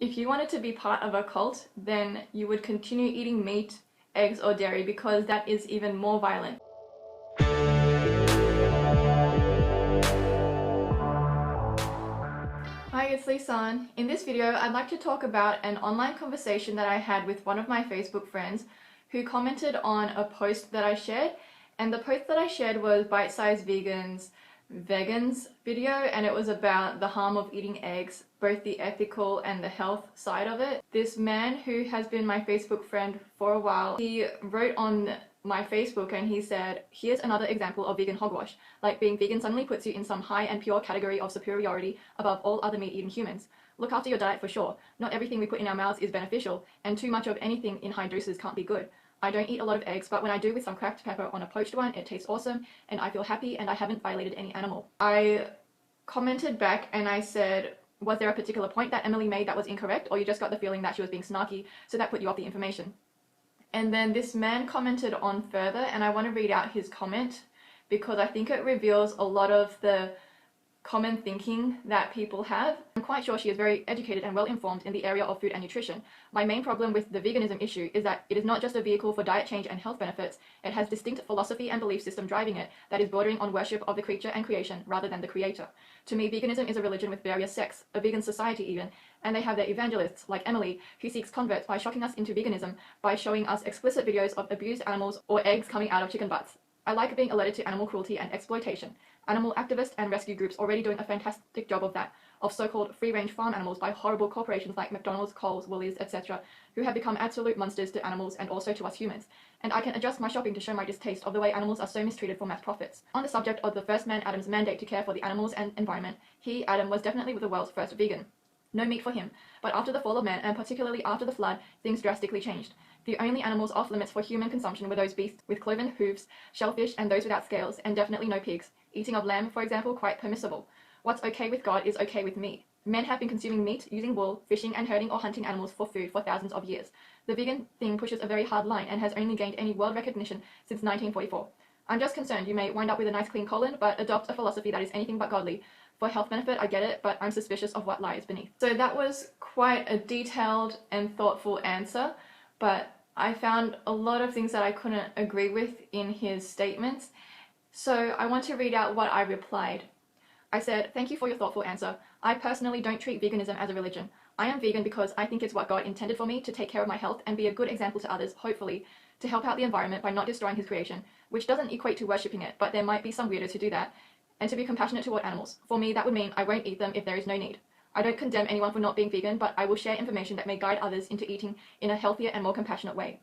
If you wanted to be part of a cult, then you would continue eating meat, eggs, or dairy because that is even more violent. Hi, it's Lisan. In this video, I'd like to talk about an online conversation that I had with one of my Facebook friends who commented on a post that I shared. And the post that I shared was Bite-Sized Vegans video, and it was about the harm of eating eggs, both the ethical and the health side of it. This man who has been my Facebook friend for a while, he wrote on my Facebook and he said, here's another example of vegan hogwash. Like being vegan suddenly puts you in some high and pure category of superiority above all other meat-eating humans. Look after your diet for sure. Not everything we put in our mouths is beneficial, and too much of anything in high doses can't be good. I don't eat a lot of eggs, but when I do with some cracked pepper on a poached one, it tastes awesome and I feel happy and I haven't violated any animal. I commented back and I said, was there a particular point that Emily made that was incorrect, or you just got the feeling that she was being snarky, so that put you off the information? And then this man commented on further, and I want to read out his comment because I think it reveals a lot of the common thinking that people have. I'm quite sure she is very educated and well informed in the area of food and nutrition. My main problem with the veganism issue is that it is not just a vehicle for diet change and health benefits. It has distinct philosophy and belief system driving it that is bordering on worship of the creature and creation rather than the creator. To me, veganism is a religion with various sects, a vegan society even, and they have their evangelists like Emily, who seeks converts by shocking us into veganism by showing us explicit videos of abused animals or eggs coming out of chicken butts. I like being alerted to animal cruelty and exploitation. Animal activists and rescue groups already doing a fantastic job of that, of so-called free-range farm animals by horrible corporations like McDonald's, Coles, Woolies, etc., who have become absolute monsters to animals and also to us humans. And I can adjust my shopping to show my distaste of the way animals are so mistreated for mass profits. On the subject of the first man Adam's mandate to care for the animals and environment, he, Adam, was definitely the world's first vegan. No meat for him, but after the fall of man, and particularly after the flood, things drastically changed. The only animals off limits for human consumption were those beasts with cloven hooves, shellfish, and those without scales, and definitely no pigs. Eating of lamb, for example, quite permissible. What's okay with God is okay with me. Men have been consuming meat, using wool, fishing, and herding or hunting animals for food for thousands of years. The vegan thing pushes a very hard line and has only gained any world recognition since 1944. I'm just concerned you may wind up with a nice clean colon, but adopt a philosophy that is anything but godly. For health benefit, I get it, but I'm suspicious of what lies beneath. So that was quite a detailed and thoughtful answer, but I found a lot of things that I couldn't agree with in his statements. So I want to read out what I replied. I said, thank you for your thoughtful answer. I personally don't treat veganism as a religion. I am vegan because I think it's what God intended for me, to take care of my health and be a good example to others, hopefully, to help out the environment by not destroying his creation, which doesn't equate to worshipping it, but there might be some weirdos who do that, and to be compassionate toward animals. For me, that would mean I won't eat them if there is no need. I don't condemn anyone for not being vegan, but I will share information that may guide others into eating in a healthier and more compassionate way.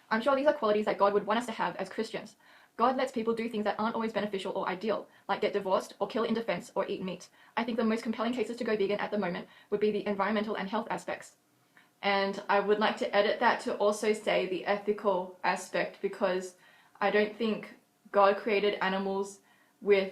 I'm sure these are qualities that God would want us to have as Christians. God lets people do things that aren't always beneficial or ideal, like get divorced or kill in defense or eat meat. I think the most compelling cases to go vegan at the moment would be the environmental and health aspects. And I would like to edit that to also say the ethical aspect, because I don't think God created animals with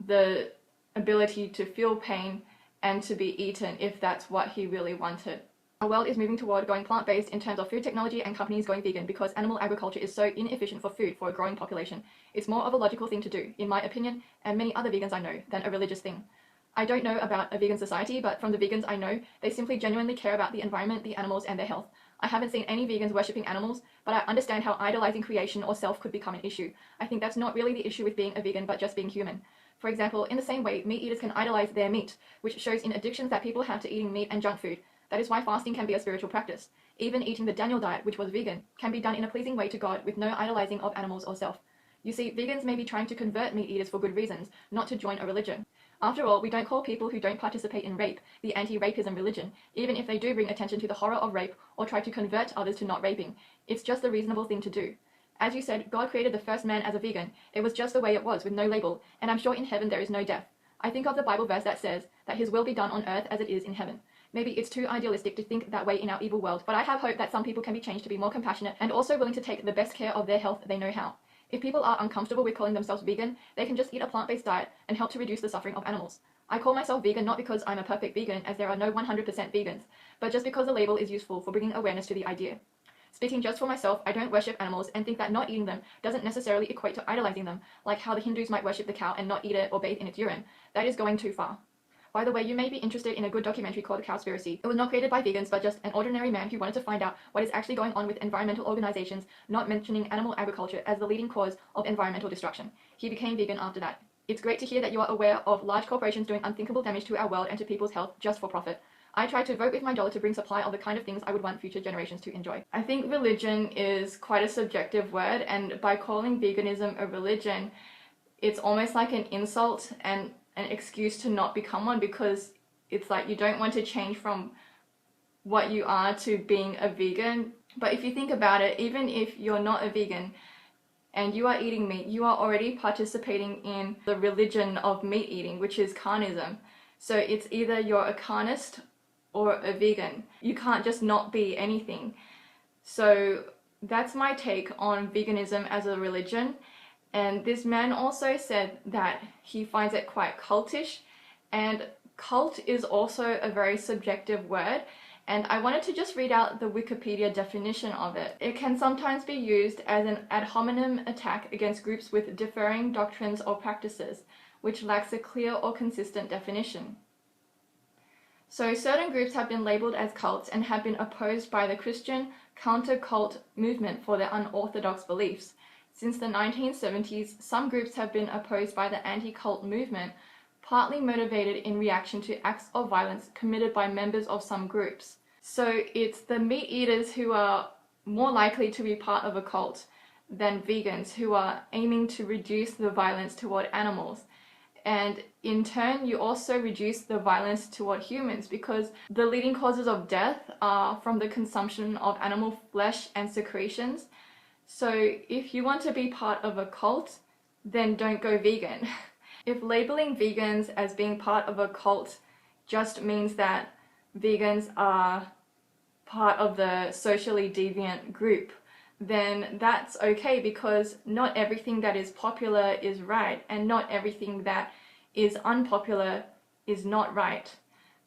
the ability to feel pain and to be eaten if that's what he really wanted. Our world is moving toward going plant-based in terms of food technology and companies going vegan because animal agriculture is so inefficient for food for a growing population. It's more of a logical thing to do, in my opinion, and many other vegans I know, than a religious thing. I don't know about a vegan society, but from the vegans I know, they simply genuinely care about the environment, the animals, and their health. I haven't seen any vegans worshipping animals, but I understand how idolizing creation or self could become an issue. I think that's not really the issue with being a vegan, but just being human. For example, in the same way, meat eaters can idolize their meat, which shows in addictions that people have to eating meat and junk food. That is why fasting can be a spiritual practice. Even eating the Daniel diet, which was vegan, can be done in a pleasing way to God with no idolizing of animals or self. You see, vegans may be trying to convert meat eaters for good reasons, not to join a religion. After all, we don't call people who don't participate in rape the anti-rapism religion, even if they do bring attention to the horror of rape or try to convert others to not raping. It's just the reasonable thing to do. As you said, God created the first man as a vegan. It was just the way it was, with no label, and I'm sure in heaven there is no death. I think of the Bible verse that says that his will be done on earth as it is in heaven. Maybe it's too idealistic to think that way in our evil world, but I have hope that some people can be changed to be more compassionate and also willing to take the best care of their health they know how. If people are uncomfortable with calling themselves vegan, they can just eat a plant-based diet and help to reduce the suffering of animals. I call myself vegan not because I'm a perfect vegan, as there are no 100% vegans, but just because the label is useful for bringing awareness to the idea. Speaking just for myself, I don't worship animals and think that not eating them doesn't necessarily equate to idolizing them, like how the Hindus might worship the cow and not eat it or bathe in its urine. That is going too far. By the way, you may be interested in a good documentary called Cowspiracy. It was not created by vegans, but just an ordinary man who wanted to find out what is actually going on with environmental organizations, not mentioning animal agriculture as the leading cause of environmental destruction. He became vegan after that. It's great to hear that you are aware of large corporations doing unthinkable damage to our world and to people's health just for profit. I try to vote with my dollar to bring supply of the kind of things I would want future generations to enjoy. I think religion is quite a subjective word, and by calling veganism a religion, it's almost like an insult and an excuse to not become one, because it's like you don't want to change from what you are to being a vegan. But if you think about it, even if you're not a vegan and you are eating meat, you are already participating in the religion of meat eating, which is carnism. So it's either you're a carnist or a vegan. You can't just not be anything. So that's my take on veganism as a religion. And this man also said that he finds it quite cultish, and cult is also a very subjective word, and I wanted to just read out the Wikipedia definition of it. It can sometimes be used as an ad hominem attack against groups with differing doctrines or practices, which lacks a clear or consistent definition. So certain groups have been labeled as cults and have been opposed by the Christian counter-cult movement for their unorthodox beliefs. Since the 1970s, some groups have been opposed by the anti-cult movement, partly motivated in reaction to acts of violence committed by members of some groups. So it's the meat eaters who are more likely to be part of a cult than vegans, who are aiming to reduce the violence toward animals. And in turn, you also reduce the violence toward humans, because the leading causes of death are from the consumption of animal flesh and secretions. So if you want to be part of a cult, then don't go vegan. If labeling vegans as being part of a cult just means that vegans are part of the socially deviant group, then that's okay, because not everything that is popular is right, and not everything that is unpopular is not right.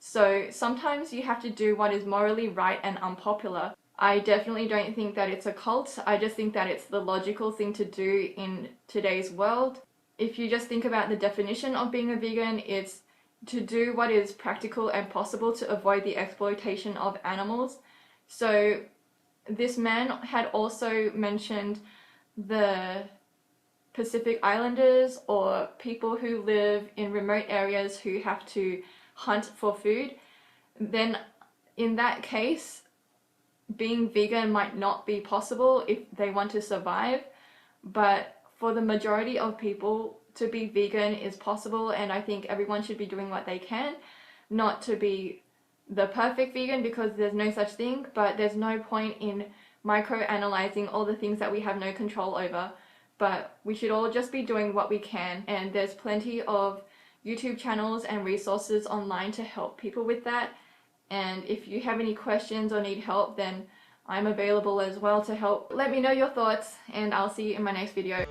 So sometimes you have to do what is morally right and unpopular. I definitely don't think that it's a cult. I just think that it's the logical thing to do in today's world. If you just think about the definition of being a vegan, it's to do what is practical and possible to avoid the exploitation of animals. So this man had also mentioned the Pacific Islanders, or people who live in remote areas who have to hunt for food. Then in that case, being vegan might not be possible if they want to survive, but for the majority of people, to be vegan is possible, and I think everyone should be doing what they can, not to be the perfect vegan, because there's no such thing, but there's no point in micro-analyzing all the things that we have no control over. But we should all just be doing what we can, and there's plenty of YouTube channels and resources online to help people with that. And if you have any questions or need help, then I'm available as well to help. Let me know your thoughts, and I'll see you in my next video.